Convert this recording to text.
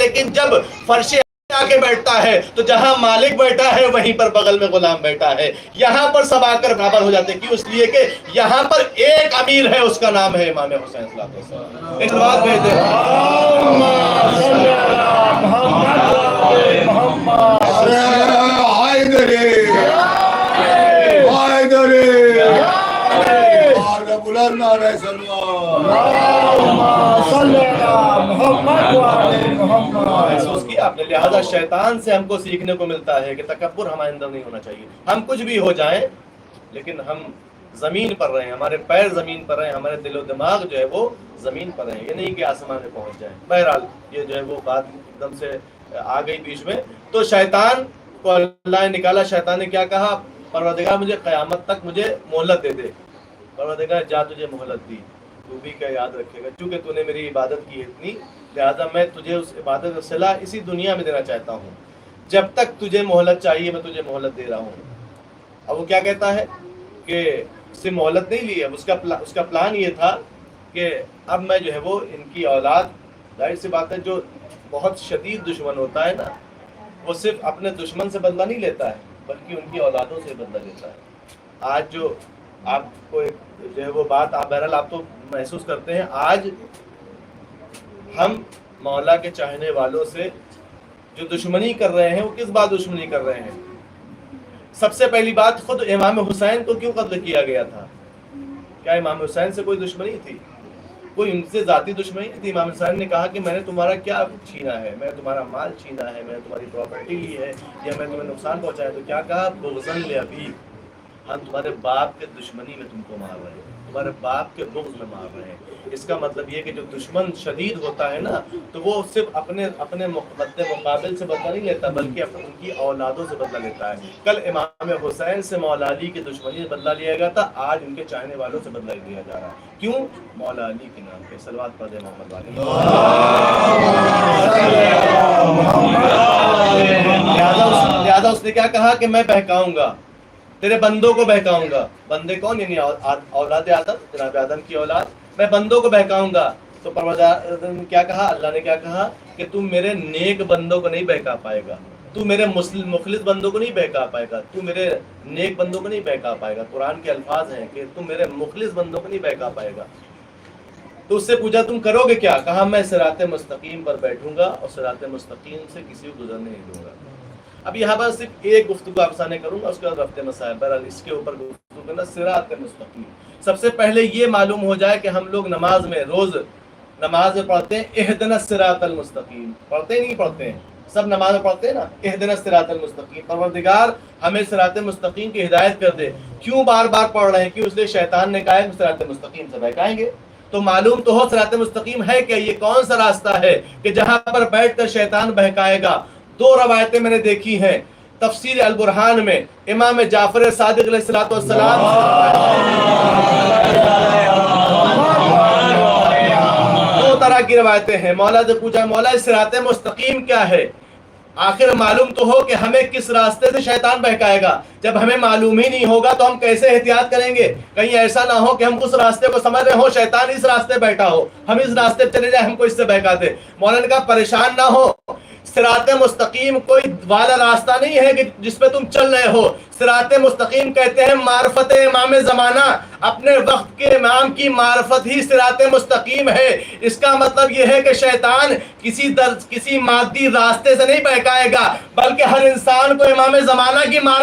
لیکن جب فرش آ کے بیٹھتا ہے تو جہاں مالک بیٹھا ہے وہیں پر بغل میں غلام بیٹھا ہے. یہاں پر سب آ کر برابر ہو جاتے ہیں. کیوں؟ اس لیے کہ یہاں پر ایک امیر ہے، اس کا نام ہے امام حسین صلی اللہ علیہ وسلم. ایک بات بھیج دیں، محسوس کیا آپ نے؟ لہذا شیطان سے ہم کو سیکھنے کو ملتا ہے کہ تکبر ہمارے اندر نہیں ہونا چاہیے. ہم کچھ بھی ہو جائیں لیکن ہم زمین پر رہیں، ہمارے پیر زمین پر رہیں، ہمارے دل و دماغ جو ہے وہ زمین پر رہیں. یہ نہیں کہ آسمان میں پہنچ جائیں. بہرحال یہ جو ہے وہ بات ایک دم سے آ گئی بیچ میں. تو شیطان کو اللہ نے نکالا. شیطان نے کیا کہا؟ پروردگار مجھے قیامت تک مجھے مہلت دے دے. پروردگار جا تجھے مہلت دی، تو بھی کیا یاد رکھے گا؟ چونکہ تو نے میری عبادت کی ہے اتنی، لہٰذا میں تجھے اس عبادت کا صلہ اسی دنیا میں دینا چاہتا ہوں. جب تک تجھے مہلت چاہیے میں تجھے مہلت دے رہا ہوں. اب وہ کیا کہتا ہے کہ اس سے مہلت نہیں لی. اب اس کا پلان یہ تھا کہ اب میں جو ہے وہ ان کی اولاد، ظاہر سی بات ہے جو بہت شدید دشمن ہوتا ہے نا، وہ صرف اپنے دشمن سے بدلہ نہیں لیتا ہے بلکہ ان کی اولادوں سے بدلہ لیتا ہے. آج جو آپ کو جو ہے وہ بات آپ بہرحال آپ تو محسوس کرتے ہیں، آج ہم مولا کے چاہنے والوں سے جو دشمنی کر رہے ہیں وہ کس بات دشمنی کر رہے ہیں؟ سب سے پہلی بات، خود امام حسین کو کیوں قتل کیا گیا تھا؟ کیا امام حسین سے کوئی دشمنی تھی؟ کوئی ان سے ذاتی دشمنی نہیں تھی. امام حسین نے کہا کہ میں نے تمہارا کیا چھینا ہے، میں نے تمہارا مال چھینا ہے، میں نے تمہاری پراپرٹی لی ہے، یا میں تمہیں نقصان پہنچایا. تو کیا کہا؟ بغضاً لأبی، ہم تمہارے باپ کے دشمنی میں تم کو مار رہے ہیں، تمہارے باپ کے بغض میں مار رہے ہیں. اس کا مطلب یہ کہ جو دشمن شدید ہوتا ہے نا، تو وہ صرف اپنے مقابل سے بدلہ نہیں لیتا بلکہ ان کی اولادوں سے بدلہ لیتا ہے. کل امام حسین سے مولا علی کی دشمنی سے بدلہ لیا گیا تھا، آج ان کے چاہنے والوں سے بدلہ لیا جا رہا ہے. کیوں؟ مولا علی کے نام پہ. صلوات پڑھ دیں محمد والے. لہذا اس نے کیا کہا کہ میں بہکاؤں گا، تیرے بندوں کو بہکاؤں گا. بندے کون؟ یعنی اولاد آدم، جناب آدم کی اولاد. میں بندوں کو بہکاؤں گا. تو پروردگار نے کیا کہا؟ اللہ نے کیا کہا کہ تم میرے نیک بندوں کو نہیں بہکا پائے گا، تو میرے مخلص بندوں کو نہیں بہکا پائے گا، تو میرے نیک بندوں کو نہیں بہکا پائے گا. قرآن کے الفاظ ہیں کہ تم میرے مخلص بندوں کو نہیں بہکا پائے گا. تو اس سے پوچھا تم کرو گے کیا؟ کہا میں صراط مستقیم پر بیٹھوں گا اور صراط مستقیم سے کسی کو گزرنے نہیں دوں گا. اب یہاں پر صرف ایک گفتگو آپ سامنے کروں گا، اس کے بعد رفع مسائل. بہرحال اس کے اوپر گفتگو کرنا صراط مستقیم. سب سے پہلے یہ معلوم ہو جائے کہ ہم لوگ نماز میں روز نماز میں پڑھتے ہیں اہدنا الصراط المستقیم، پڑھتے نہیں پڑھتے ہیں؟ سب نماز میں پڑھتے ہیں نا، اہدنا الصراط المستقیم. پروردگار ہمیں صراط مستقیم کی ہدایت کر دے. کیوں بار بار پڑھ رہے ہیں؟ کیوں؟ اس لیے شیطان نے کہا ہے کہ صراط مستقیم سے بہکائیں گے. تو معلوم تو ہو صراط مستقیم ہے کہ یہ کون سا راستہ ہے کہ جہاں پر بیٹھ کر شیطان بہکائے گا. دو روایتیں میں نے دیکھی ہیں تفسیر البرہان میں، امام جعفر صادق علیہ السلام دو طرح کی روایتیں ہیں. مولا سے پوچھا مولا صراط مستقیم کیا ہے؟ آخر معلوم تو ہو کہ ہمیں کس راستے سے شیطان بہکائے گا. جب ہمیں معلوم ہی نہیں ہوگا تو ہم کیسے احتیاط کریں گے؟ کہیں ایسا نہ ہو کہ ہم اس راستے کو سمجھ رہے ہو شیطان اس راستے بیٹھا ہو، ہم اس راستے پہ چلے جائیں، ہم کو اس سے بہکا دے. مولانا نے کہا پریشان نہ ہو، صراط مستقیم کوئی والا راستہ نہیں ہے کہ جس پہ تم چل رہے ہو. صراط مستقیم کہتے ہیں معرفت امام زمانہ، اپنے وقت کے امام کی معرفت ہی صراط مستقیم ہے. اس کا مطلب یہ ہے کہ شیطان کسی مادی راستے سے نہیں بہکائے گا بلکہ ہر انسان کو امام زمانہ کی معرفت